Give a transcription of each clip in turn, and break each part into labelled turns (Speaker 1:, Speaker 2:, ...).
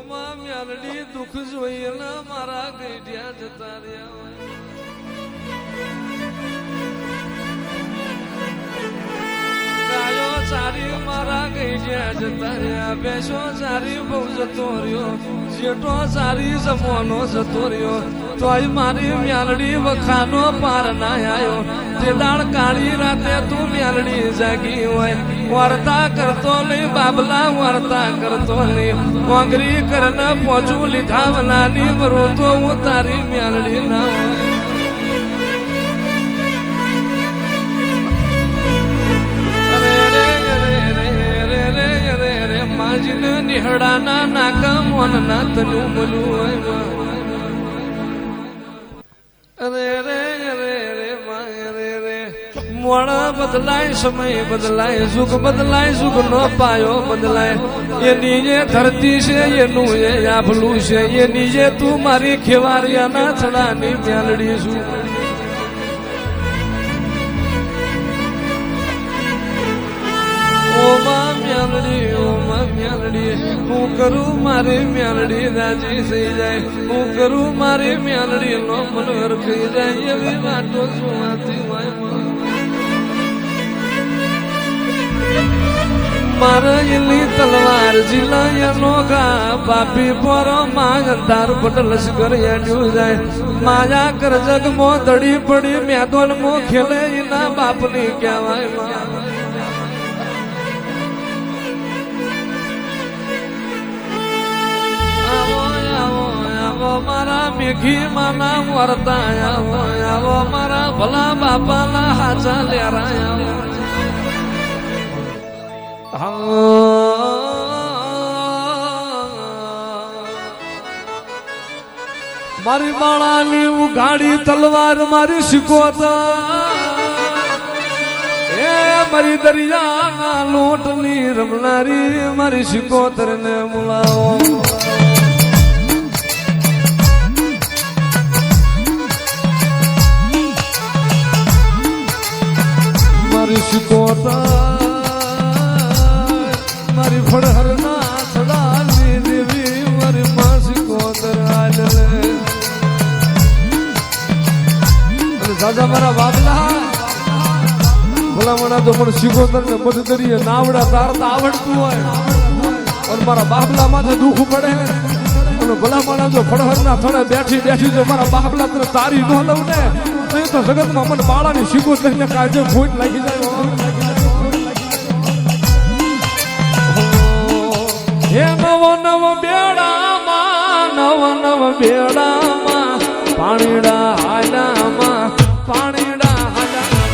Speaker 1: ઓમાં મ્યાલડી દુઃખ જોઈને મારા ગઈઢિયા જતા રહ્યા ગાયો સારી મારા ગઈઢિયા જતા રહ્યા બેસો સારી બહુ જતો રહ્યો જેટો સારી જમવાનો જતો રહ્યો તોય મારી મ્યાલડી વખાનો પાર ના આવ્યો તે દાળ કાળી રાતે તું મ્યાલડી જાગી હોય વાર્તા કરતો નહીં બાબલા વાર્તા કરતો નહીં મોંગરી કરને પોચું લીધા વલાની મરું તો હું તારી મ્યાલડી ના માજીને નિહડાના નાકા મોનના તનું મલું અરે રે રે રે માય રે રે મોણા બદલાય સમય બદલાય સુખ બદલાય સુખ નો પાયો બદલાય એની જે ધરતી છે એનું એ આભલું છે એની જે તું મારી ખેવારિયાના છડાની મ્યાલડી છું ઓમાં મ્યાલડી હું કરું મારી મ્યાલડી રાજી થઈ જાય હું કરું મારી મ્યાલડી નો મનોહર થઈ જાય એવી વાતો સુવાતી હોય મારા એલી તલવાર જિલ્લા નો ગા બાપી પોરો માં અંધાર પટ લશ્કર યાડ્યું જાય માયા કર જગ મો દડી પડી મેદોન મો ખેલે એના બાપની કહેવાય મારા મેઘી માના વરતા આવો મારા ભલા બાપાના હાચા લેરાયા મારી બાળાની ઉઘાડી તલવાર મારી શીખોતા એ મારી દરિયાના લોટની રમનારી મારી શીખોતર ને મુલાવો મારી શીખોતા મારી ફળહરના છડાની દેવી મારી માં શીખોતર આલે દાદા મારા બાબલા ભલામણા તો પણ શીખોતર ને મત કરીએ નાવડા તારતા આવડતું હોય અને મારા બાબલા માથે દુઃખ પડે અને ભલામણા જો ફળહરના થડે બેઠી બેઠી જો મારા બાબલા તને તારી ન લઉં ને તો જગતમાં મને બાળાની શીખોતર ને કાજે ફૂટ લાગી જાય હે નવ બેડામાં પાણીડા હાલામાં પાણીડા હાલામાં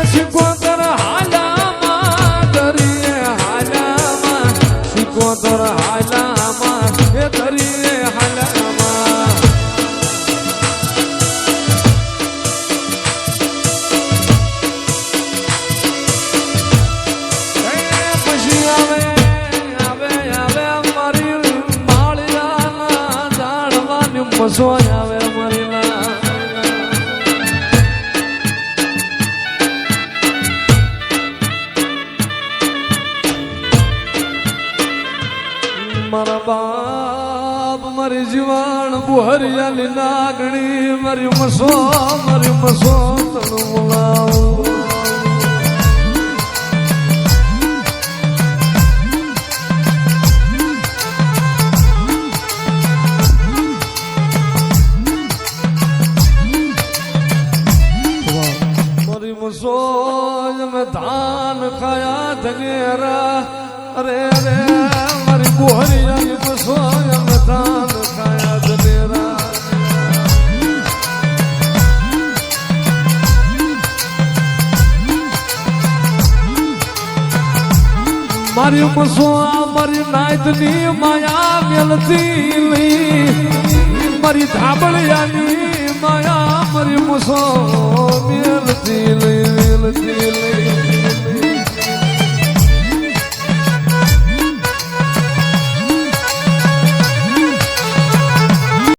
Speaker 1: શીખોતર હાલામાં દરિયે હાલામાં શીખોતર હાલામાં એ દરિયે હાલામાં મસોય આવે મરીના મારા બાપ મારી જીવાણ બુહરિયાની નાગણી મારી મસો તણું બોલાવું સોય ધાન ખાયા ધનેરા અરે અરે મારી બોહરિયા સોય ધાન ખાયા ધનેરા મારી મસો મારી નાયતની માયા મેલતી મારી ધાબળિયાની માયા મારી મસો મેલતી લઈ